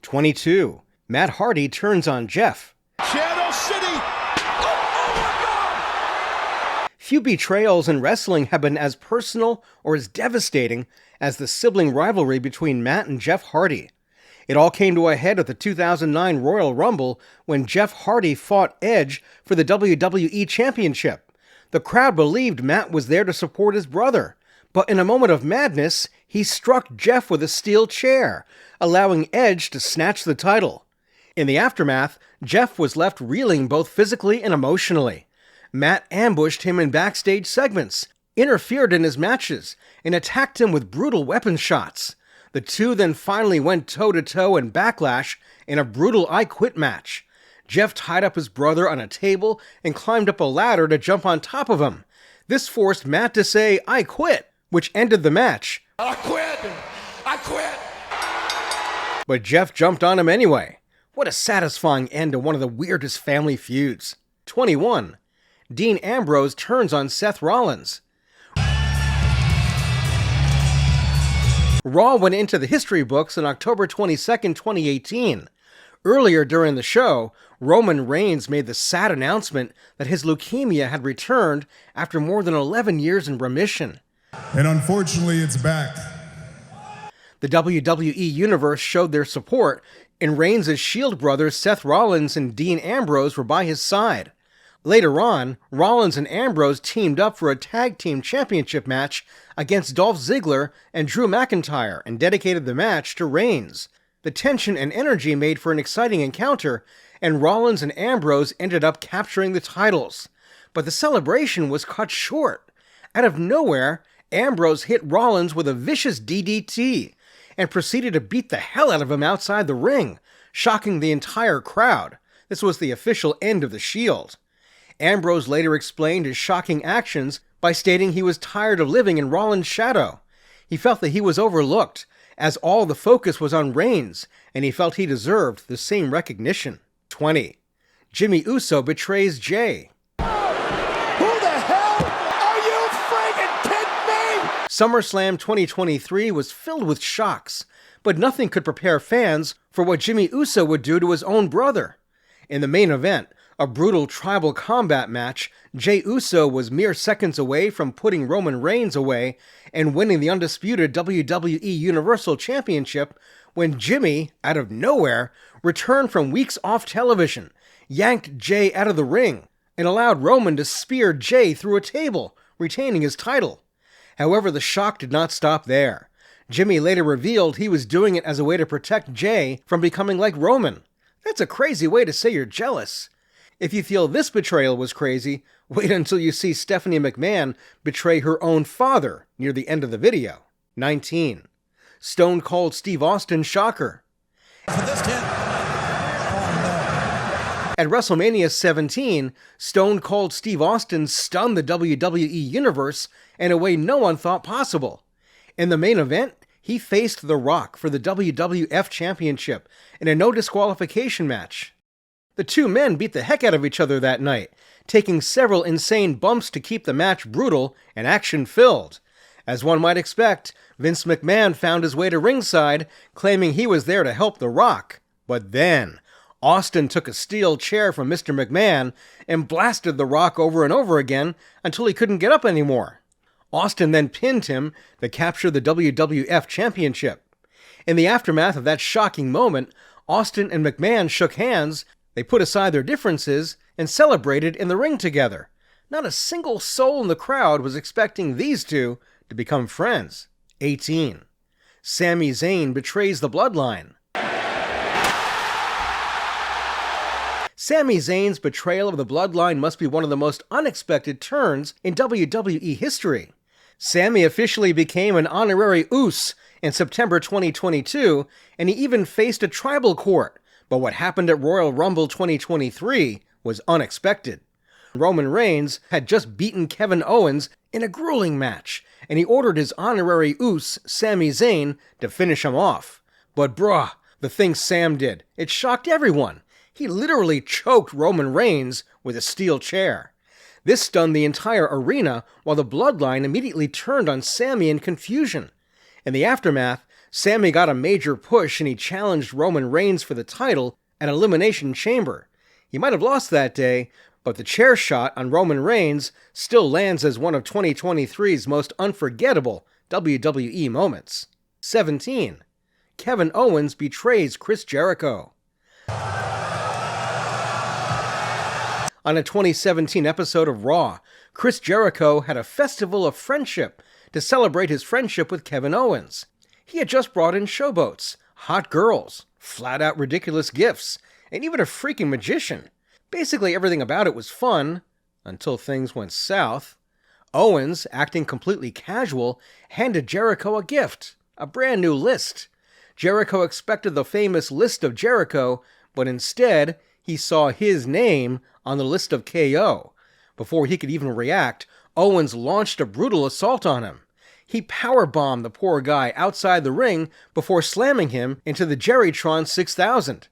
22. Matt Hardy turns on Jeff. Channel City! Oh my God! Few betrayals in wrestling have been as personal or as devastating as the sibling rivalry between Matt and Jeff Hardy. It all came to a head at the 2009 Royal Rumble when Jeff Hardy fought Edge for the WWE Championship. The crowd believed Matt was there to support his brother, but in a moment of madness, he struck Jeff with a steel chair, allowing Edge to snatch the title. In the aftermath, Jeff was left reeling both physically and emotionally. Matt ambushed him in backstage segments, interfered in his matches, and attacked him with brutal weapon shots. The two then finally went toe-to-toe in Backlash in a brutal I Quit match. Jeff tied up his brother on a table and climbed up a ladder to jump on top of him. This forced Matt to say, "I quit," which ended the match. I quit! I quit! But Jeff jumped on him anyway. What a satisfying end to one of the weirdest family feuds. 21. Dean Ambrose turns on Seth Rollins. Raw went into the history books on October 22, 2018. Earlier during the show, Roman Reigns made the sad announcement that his leukemia had returned after more than 11 years in remission. And unfortunately, it's back. The WWE Universe showed their support, and Reigns' Shield brothers Seth Rollins and Dean Ambrose were by his side. Later on, Rollins and Ambrose teamed up for a tag team championship match against Dolph Ziggler and Drew McIntyre and dedicated the match to Reigns. The tension and energy made for an exciting encounter, and Rollins and Ambrose ended up capturing the titles. But the celebration was cut short. Out of nowhere, Ambrose hit Rollins with a vicious DDT and proceeded to beat the hell out of him outside the ring, shocking the entire crowd. This was the official end of the Shield. Ambrose later explained his shocking actions by stating he was tired of living in Rollins' shadow. He felt that he was overlooked, as all the focus was on Reigns, and he felt he deserved the same recognition. 20. Jimmy Uso betrays Jay. Who the hell are you friggin' kidding me? SummerSlam 2023 was filled with shocks, but nothing could prepare fans for what Jimmy Uso would do to his own brother. In the main event, a brutal tribal combat match, Jey Uso was mere seconds away from putting Roman Reigns away and winning the undisputed WWE Universal Championship when Jimmy, out of nowhere, returned from weeks off television, yanked Jey out of the ring, and allowed Roman to spear Jey through a table, retaining his title. However, the shock did not stop there. Jimmy later revealed he was doing it as a way to protect Jey from becoming like Roman. That's a crazy way to say you're jealous. If you feel this betrayal was crazy, wait until you see Stephanie McMahon betray her own father near the end of the video. 19. Stone Cold Steve Austin shocker. At WrestleMania 17, Stone Cold Steve Austin stunned the WWE Universe in a way no one thought possible. In the main event, he faced The Rock for the WWF Championship in a no disqualification match. The two men beat the heck out of each other that night, taking several insane bumps to keep the match brutal and action-filled. As one might expect, Vince McMahon found his way to ringside, claiming he was there to help The Rock. But then, Austin took a steel chair from Mr. McMahon and blasted The Rock over and over again until he couldn't get up anymore. Austin then pinned him to capture the WWF Championship. In the aftermath of that shocking moment, Austin and McMahon shook hands. They put aside their differences and celebrated in the ring together. Not a single soul in the crowd was expecting these two to become friends. 18. Sami Zayn betrays the Bloodline. Sami Zayn's betrayal of the Bloodline must be one of the most unexpected turns in WWE history. Sami officially became an honorary Uso in September 2022, and he even faced a tribal court. But what happened at Royal Rumble 2023 was unexpected. Roman Reigns had just beaten Kevin Owens in a grueling match, and he ordered his honorary Uso, Sami Zayn, to finish him off. But bruh, the thing Sam did, it shocked everyone. He literally choked Roman Reigns with a steel chair. This stunned the entire arena, while the Bloodline immediately turned on Sami in confusion. In the aftermath, Sami got a major push and he challenged Roman Reigns for the title at Elimination Chamber. He might have lost that day, but the chair shot on Roman Reigns still lands as one of 2023's most unforgettable WWE moments. 17. Kevin Owens betrays Chris Jericho. On a 2017 episode of Raw, Chris Jericho had a festival of friendship to celebrate his friendship with Kevin Owens. He had just brought in showboats, hot girls, flat-out ridiculous gifts, and even a freaking magician. Basically everything about it was fun, until things went south. Owens, acting completely casual, handed Jericho a gift, a brand new list. Jericho expected the famous List of Jericho, but instead, he saw his name on the list of KO. Before he could even react, Owens launched a brutal assault on him. He powerbombed the poor guy outside the ring before slamming him into the Jerrytron 6000.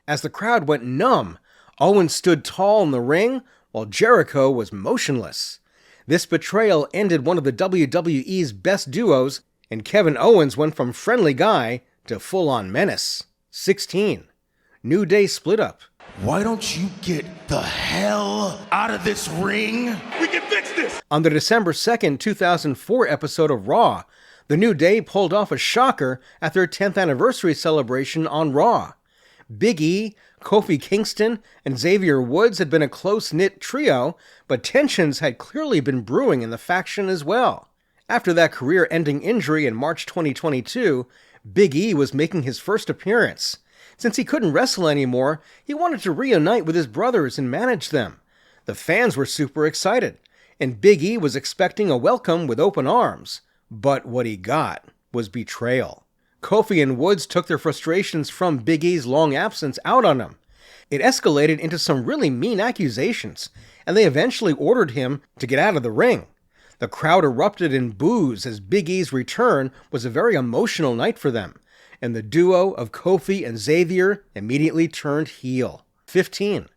As the crowd went numb, Owens stood tall in the ring while Jericho was motionless. This betrayal ended one of the WWE's best duos, and Kevin Owens went from friendly guy to full-on menace. 16. New Day split up. Why don't you get the hell out of this ring? We can fix this! On the December 2nd, 2004 episode of Raw, the New Day pulled off a shocker at their 10th anniversary celebration on Raw. Big E, Kofi Kingston, and Xavier Woods had been a close-knit trio, but tensions had clearly been brewing in the faction as well. After that career-ending injury in March 2022, Big E was making his first appearance. Since he couldn't wrestle anymore, he wanted to reunite with his brothers and manage them. The fans were super excited, and Big E was expecting a welcome with open arms. But what he got was betrayal. Kofi and Woods took their frustrations from Big E's long absence out on him. It escalated into some really mean accusations, and they eventually ordered him to get out of the ring. The crowd erupted in boos as Big E's return was a very emotional night for them, and the duo of Kofi and Xavier immediately turned heel. 15.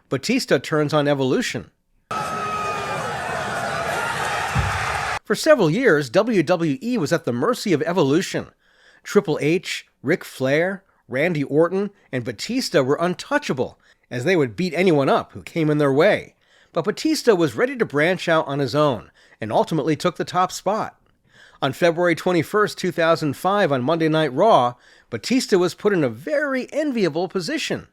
Batista turns on Evolution. For several years, WWE was at the mercy of Evolution. Triple H, Ric Flair, Randy Orton, and Batista were untouchable, as they would beat anyone up who came in their way. But Batista was ready to branch out on his own, and ultimately took the top spot. On February 21st, 2005, on Monday Night Raw, Batista was put in a very enviable position.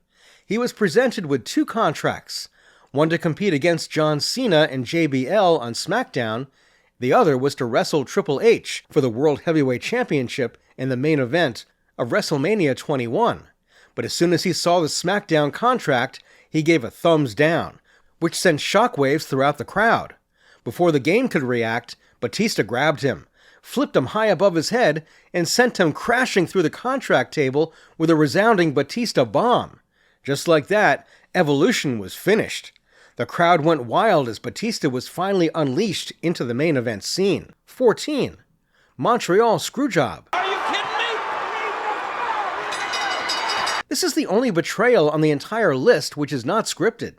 He was presented with 2 contracts, one to compete against John Cena and JBL on SmackDown. The other was to wrestle Triple H for the World Heavyweight Championship in the main event of WrestleMania 21. But as soon as he saw the SmackDown contract, he gave a thumbs down, which sent shockwaves throughout the crowd. Before the game could react, Batista grabbed him, flipped him high above his head, and sent him crashing through the contract table with a resounding Batista bomb. Just like that, Evolution was finished. The crowd went wild as Batista was finally unleashed into the main event scene. 14. Montreal Screwjob. Are you kidding me? This is the only betrayal on the entire list which is not scripted.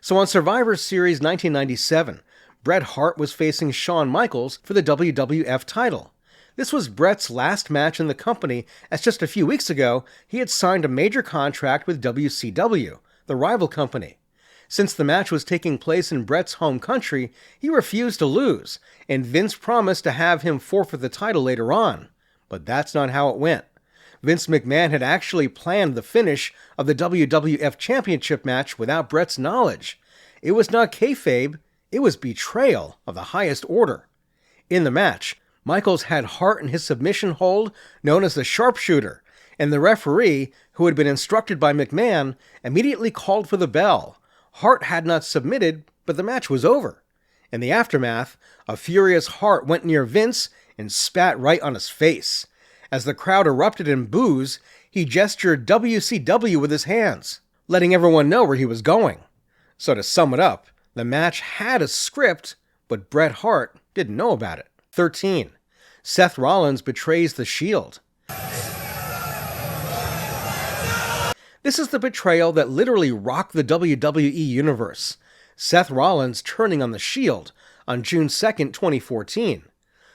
So on Survivor Series 1997, Bret Hart was facing Shawn Michaels for the WWF title. This was Bret's last match in the company, as just a few weeks ago, he had signed a major contract with WCW, the rival company. Since the match was taking place in Bret's home country, he refused to lose, and Vince promised to have him forfeit the title later on. But that's not how it went. Vince McMahon had actually planned the finish of the WWF Championship match without Bret's knowledge. It was not kayfabe, it was betrayal of the highest order. In the match, Michaels had Hart in his submission hold, known as the sharpshooter, and the referee, who had been instructed by McMahon, immediately called for the bell. Hart had not submitted, but the match was over. In the aftermath, a furious Hart went near Vince and spat right on his face. As the crowd erupted in boos, he gestured WCW with his hands, letting everyone know where he was going. So to sum it up, the match had a script, but Bret Hart didn't know about it. 13. Seth Rollins betrays the Shield. This is the betrayal that literally rocked the WWE Universe. Seth Rollins turning on the Shield on June 2nd, 2014.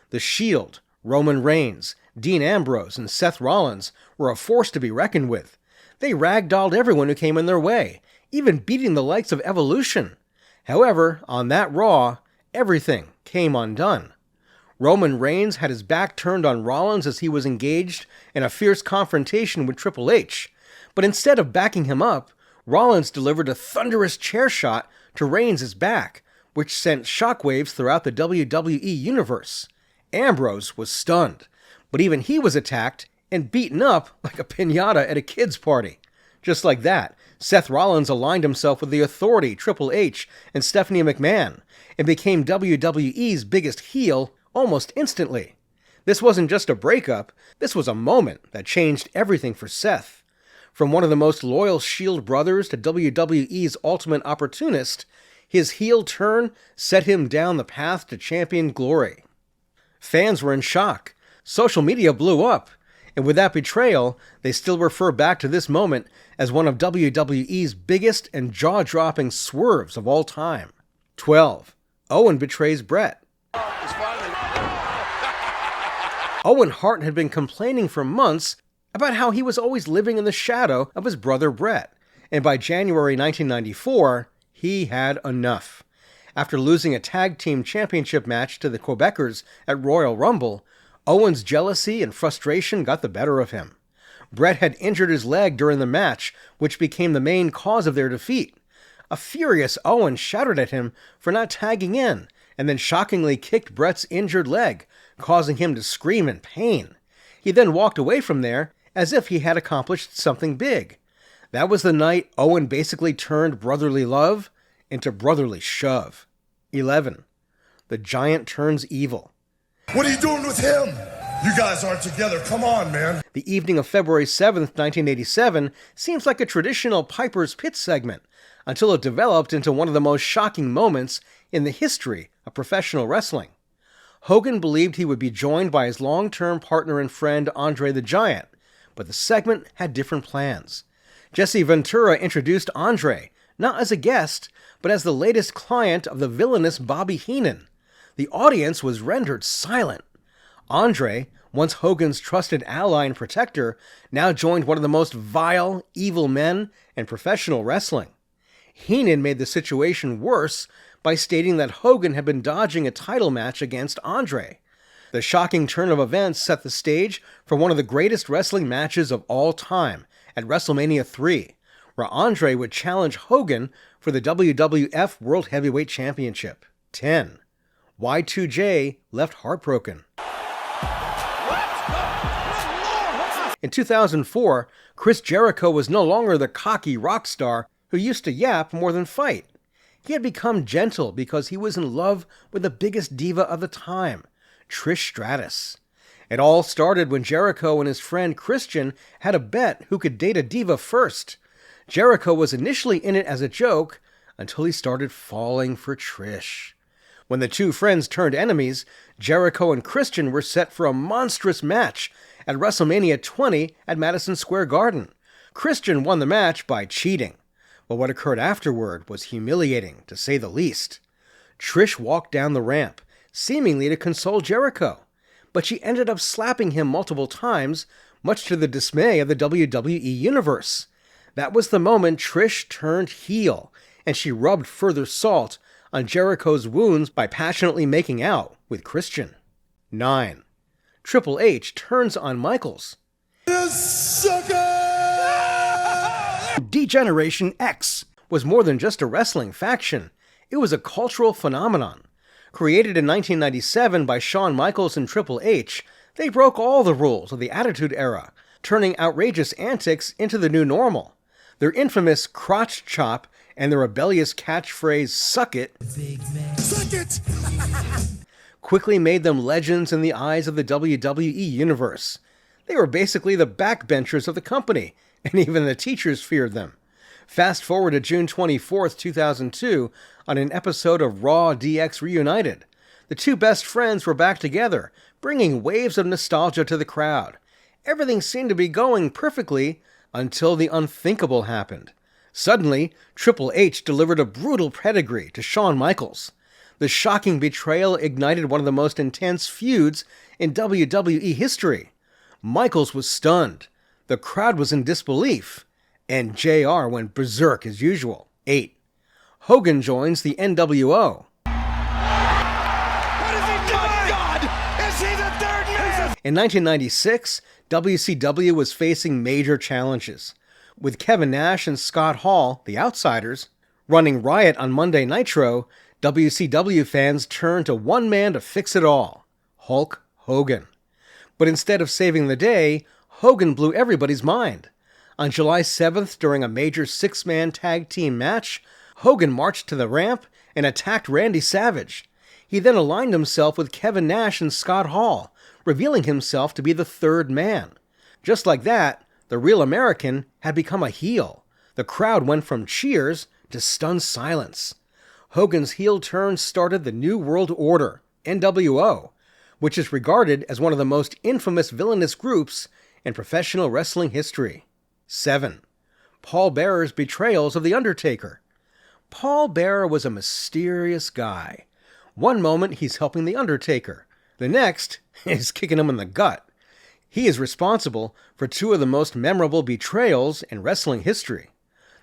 The Shield, Roman Reigns, Dean Ambrose and Seth Rollins were a force to be reckoned with. They ragdolled everyone who came in their way, even beating the likes of Evolution. However, on that Raw, everything came undone. Roman Reigns had his back turned on Rollins as he was engaged in a fierce confrontation with Triple H, but instead of backing him up, Rollins delivered a thunderous chair shot to Reigns' back, which sent shockwaves throughout the WWE Universe. Ambrose was stunned, but even he was attacked and beaten up like a piñata at a kid's party. Just like that, Seth Rollins aligned himself with the Authority, Triple H, and Stephanie McMahon, and became WWE's biggest heel almost instantly. This wasn't just a breakup, this was a moment that changed everything for Seth. From one of the most loyal Shield brothers to WWE's ultimate opportunist, his heel turn set him down the path to champion glory. Fans were in shock. Social media blew up. And with that betrayal, they still refer back to this moment as one of WWE's biggest and jaw-dropping swerves of all time. 12. Owen betrays Bret. Owen Hart had been complaining for months about how he was always living in the shadow of his brother Bret, and by January 1994, he had enough. After losing a tag team championship match to the Quebecers at Royal Rumble, Owen's jealousy and frustration got the better of him. Bret had injured his leg during the match, which became the main cause of their defeat. A furious Owen shouted at him for not tagging in, and then shockingly kicked Bret's injured leg, causing him to scream in pain. He then walked away from there as if he had accomplished something big. That was the night Owen basically turned brotherly love into brotherly shove. 11. The Giant turns evil. What are you doing with him? You guys aren't together. Come on, man. The evening of February 7th, 1987 seems like a traditional Piper's Pit segment until it developed into one of the most shocking moments in the history of professional wrestling. Hogan believed he would be joined by his long-term partner and friend Andre the Giant, but the segment had different plans. Jesse Ventura introduced Andre, not as a guest, but as the latest client of the villainous Bobby Heenan. The audience was rendered silent. Andre, once Hogan's trusted ally and protector, now joined one of the most vile, evil men in professional wrestling. Heenan made the situation worse by stating that Hogan had been dodging a title match against Andre. The shocking turn of events set the stage for one of the greatest wrestling matches of all time at WrestleMania 3, where Andre would challenge Hogan for the WWF World Heavyweight Championship. 10. Y2J left heartbroken. In 2004, Chris Jericho was no longer the cocky rock star who used to yap more than fight. He had become gentle because he was in love with the biggest diva of the time, Trish Stratus. It all started when Jericho and his friend Christian had a bet who could date a diva first. Jericho was initially in it as a joke until he started falling for Trish. When the two friends turned enemies, Jericho and Christian were set for a monstrous match at WrestleMania 20 at Madison Square Garden. Christian won the match by cheating, but what occurred afterward was humiliating, to say the least. Trish walked down the ramp, seemingly to console Jericho, but she ended up slapping him multiple times, much to the dismay of the WWE Universe. That was the moment Trish turned heel, and she rubbed further salt on Jericho's wounds by passionately making out with Christian. 9. Triple H turns on Michaels. You sucker! D-Generation X was more than just a wrestling faction. It was a cultural phenomenon. Created in 1997 by Shawn Michaels and Triple H, they broke all the rules of the Attitude Era, turning outrageous antics into the new normal. Their infamous crotch chop and the rebellious catchphrase, "Suck it," Suck it! quickly made them legends in the eyes of the WWE Universe. They were basically the backbenchers of the company, and even the teachers feared them. Fast forward to June 24th, 2002, on an episode of Raw DX Reunited. The two best friends were back together, bringing waves of nostalgia to the crowd. Everything seemed to be going perfectly until the unthinkable happened. Suddenly, Triple H delivered a brutal pedigree to Shawn Michaels. The shocking betrayal ignited one of the most intense feuds in WWE history. Michaels was stunned. The crowd was in disbelief. And JR went berserk as usual. 8. Hogan joins the NWO. What is he doing? God! Is he the third man? In 1996, WCW was facing major challenges. With Kevin Nash and Scott Hall, the Outsiders, running riot on Monday Nitro, WCW fans turned to one man to fix it all, Hulk Hogan. But instead of saving the day, Hogan blew everybody's mind. On July 7th, during a major 6-man tag team match, Hogan marched to the ramp and attacked Randy Savage. He then aligned himself with Kevin Nash and Scott Hall, revealing himself to be the third man. Just like that, the Real American had become a heel. The crowd went from cheers to stunned silence. Hogan's heel turn started the New World Order, NWO, which is regarded as one of the most infamous villainous groups in professional wrestling history. 7. Paul Bearer's betrayals of The Undertaker. Paul Bearer was a mysterious guy. One moment he's helping The Undertaker. The next is kicking him in the gut. He is responsible for 2 of the most memorable betrayals in wrestling history.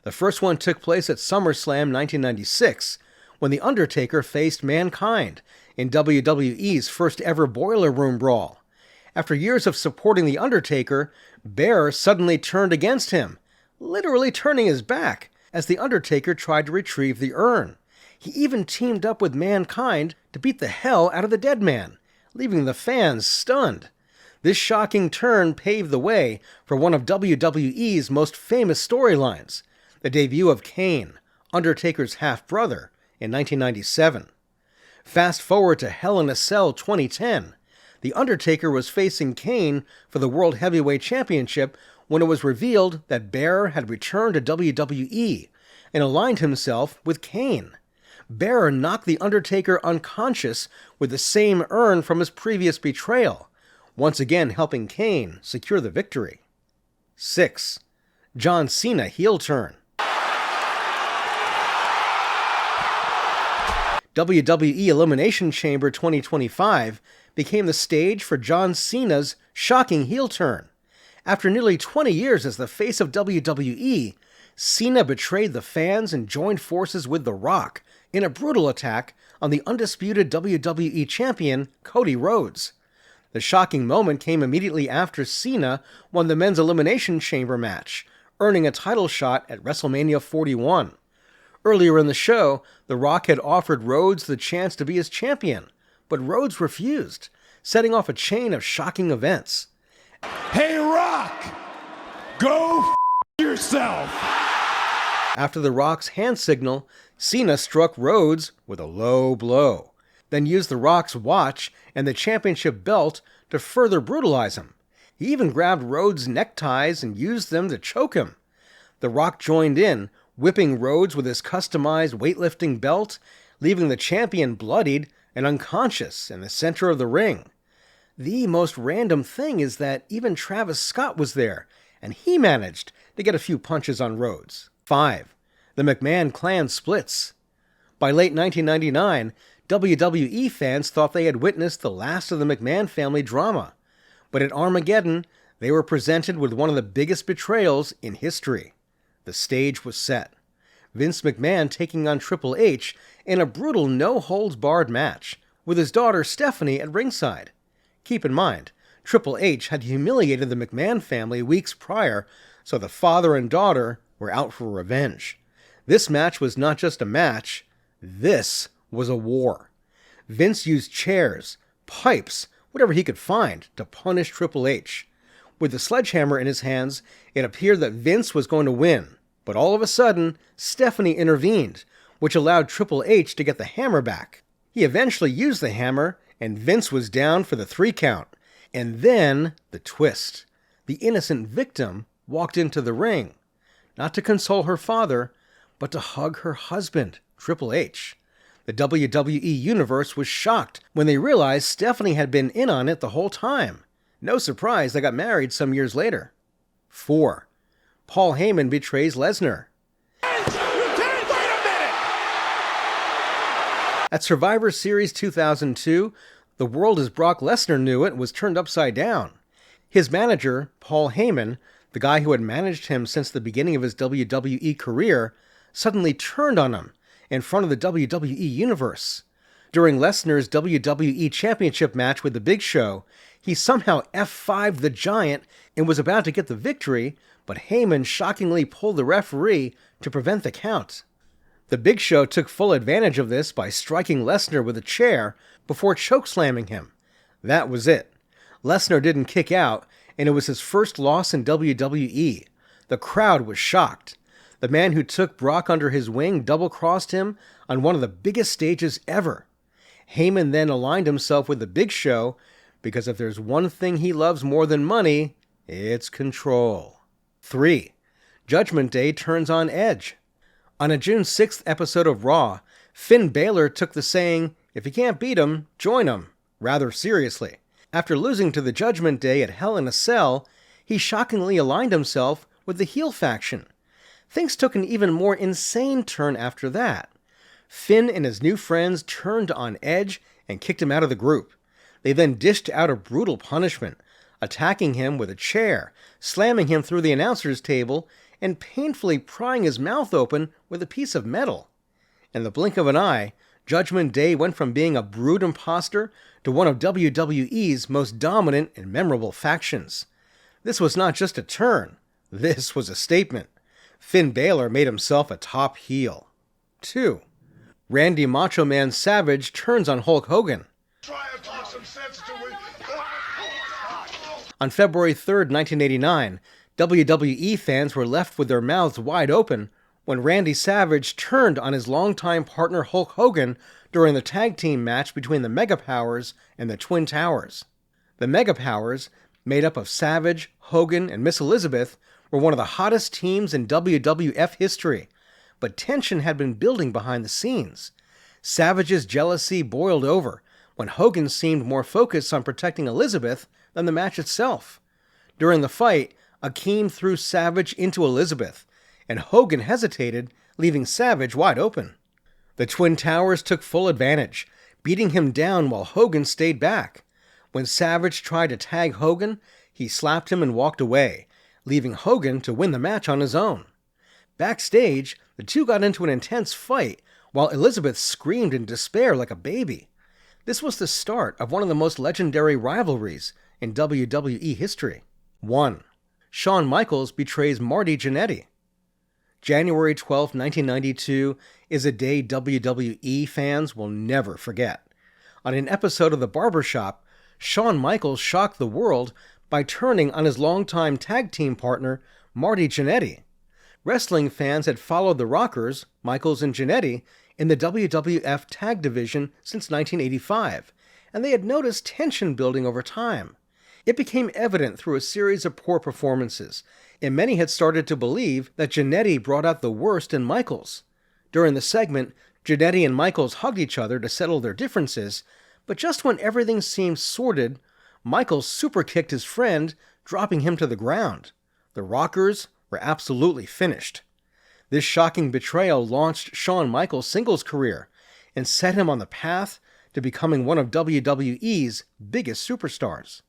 The first one took place at SummerSlam 1996, when The Undertaker faced Mankind in WWE's first ever Boiler Room Brawl. After years of supporting The Undertaker, Bearer suddenly turned against him, literally turning his back, as The Undertaker tried to retrieve the urn. He even teamed up with Mankind to beat the hell out of the dead man, leaving the fans stunned. This shocking turn paved the way for one of WWE's most famous storylines, the debut of Kane, Undertaker's half-brother, in 1997. Fast forward to Hell in a Cell 2010. The Undertaker was facing Kane for the World Heavyweight Championship when it was revealed that Bearer had returned to WWE and aligned himself with Kane. Bearer knocked The Undertaker unconscious with the same urn from his previous betrayal, once again helping Kane secure the victory. 6. John Cena heel turn. WWE Elimination Chamber 2025 became the stage for John Cena's shocking heel turn. After nearly 20 years as the face of WWE, Cena betrayed the fans and joined forces with The Rock in a brutal attack on the undisputed WWE champion, Cody Rhodes. The shocking moment came immediately after Cena won the men's Elimination Chamber match, earning a title shot at WrestleMania 41. Earlier in the show, The Rock had offered Rhodes the chance to be his champion, but Rhodes refused, setting off a chain of shocking events. Hey, Rock! Go yourself! After The Rock's hand signal, Cena struck Rhodes with a low blow, then used The Rock's watch and the championship belt to further brutalize him. He even grabbed Rhodes' neckties and used them to choke him. The Rock joined in, whipping Rhodes with his customized weightlifting belt, leaving the champion bloodied and unconscious in the center of the ring. The most random thing is that even Travis Scott was there, and he managed to get a few punches on Rhodes. 5. The McMahon clan splits. By late 1999, WWE fans thought they had witnessed the last of the McMahon family drama. But at Armageddon, they were presented with one of the biggest betrayals in history. The stage was set. Vince McMahon taking on Triple H in a brutal no-holds-barred match, with his daughter Stephanie at ringside. Keep in mind, Triple H had humiliated the McMahon family weeks prior, so the father and daughter were out for revenge. This match was not just a match, this was a war. Vince used chairs, pipes, whatever he could find to punish Triple H. With the sledgehammer in his hands, it appeared that Vince was going to win. But all of a sudden, Stephanie intervened, which allowed Triple H to get the hammer back. He eventually used the hammer, and Vince was down for the 3 count. And then, the twist. The innocent victim walked into the ring, not to console her father, but to hug her husband, Triple H. The WWE Universe was shocked when they realized Stephanie had been in on it the whole time. No surprise they got married some years later. 4. Paul Heyman betrays Lesnar. At Survivor Series 2002, the world as Brock Lesnar knew it was turned upside down. His manager, Paul Heymon, the guy who had managed him since the beginning of his WWE career, suddenly turned on him in front of the WWE Universe. During Lesnar's WWE Championship match with The Big Show, he somehow F5'd the Giant and was about to get the victory, but Heymon shockingly pulled the referee to prevent the count. The Big Show took full advantage of this by striking Lesnar with a chair before chokeslamming him. That was it. Lesnar didn't kick out, and it was his first loss in WWE. The crowd was shocked. The man who took Brock under his wing double-crossed him on one of the biggest stages ever. Heymon then aligned himself with The Big Show, because if there's one thing he loves more than money, it's control. 3. Judgment Day turns on Edge. On a June 6th episode of Raw, Finn Balor took the saying, "If you can't beat him, join him," rather seriously. After losing to the Judgment Day at Hell in a Cell, he shockingly aligned himself with the heel faction. Things took an even more insane turn after that. Finn and his new friends turned on Edge and kicked him out of the group. They then dished out a brutal punishment, attacking him with a chair, slamming him through the announcer's table, and painfully prying his mouth open with a piece of metal. In the blink of an eye, Judgment Day went from being a brood imposter to one of WWE's most dominant and memorable factions. This was not just a turn. This was a statement. Finn Balor made himself a top heel. 2. Randy Macho Man Savage turns on Hulk Hogan. Try and talk some sense to me. On February 3rd, 1989, WWE fans were left with their mouths wide open when Randy Savage turned on his longtime partner Hulk Hogan during the tag team match between the Mega Powers and the Twin Towers. The Mega Powers, made up of Savage, Hogan, and Miss Elizabeth, were one of the hottest teams in WWF history, but tension had been building behind the scenes. Savage's jealousy boiled over when Hogan seemed more focused on protecting Elizabeth than the match itself. During the fight, Akeem threw Savage into Elizabeth, and Hogan hesitated, leaving Savage wide open. The Twin Towers took full advantage, beating him down while Hogan stayed back. When Savage tried to tag Hogan, he slapped him and walked away, leaving Hogan to win the match on his own. Backstage, the two got into an intense fight, while Elizabeth screamed in despair like a baby. This was the start of one of the most legendary rivalries in WWE history. 1. Shawn Michaels betrays Marty Jannetty. January 12, 1992 is a day WWE fans will never forget. On an episode of The Barbershop, Shawn Michaels shocked the world by turning on his longtime tag team partner, Marty Jannetty. Wrestling fans had followed the Rockers, Michaels and Janetti, in the WWF tag division since 1985, and they had noticed tension building over time. It became evident through a series of poor performances, and many had started to believe that Janetti brought out the worst in Michaels. During the segment, Janetti and Michaels hugged each other to settle their differences, but just when everything seemed sorted, Michaels superkicked his friend, dropping him to the ground. The Rockers were absolutely finished. This shocking betrayal launched Shawn Michaels' singles career and set him on the path to becoming one of WWE's biggest superstars.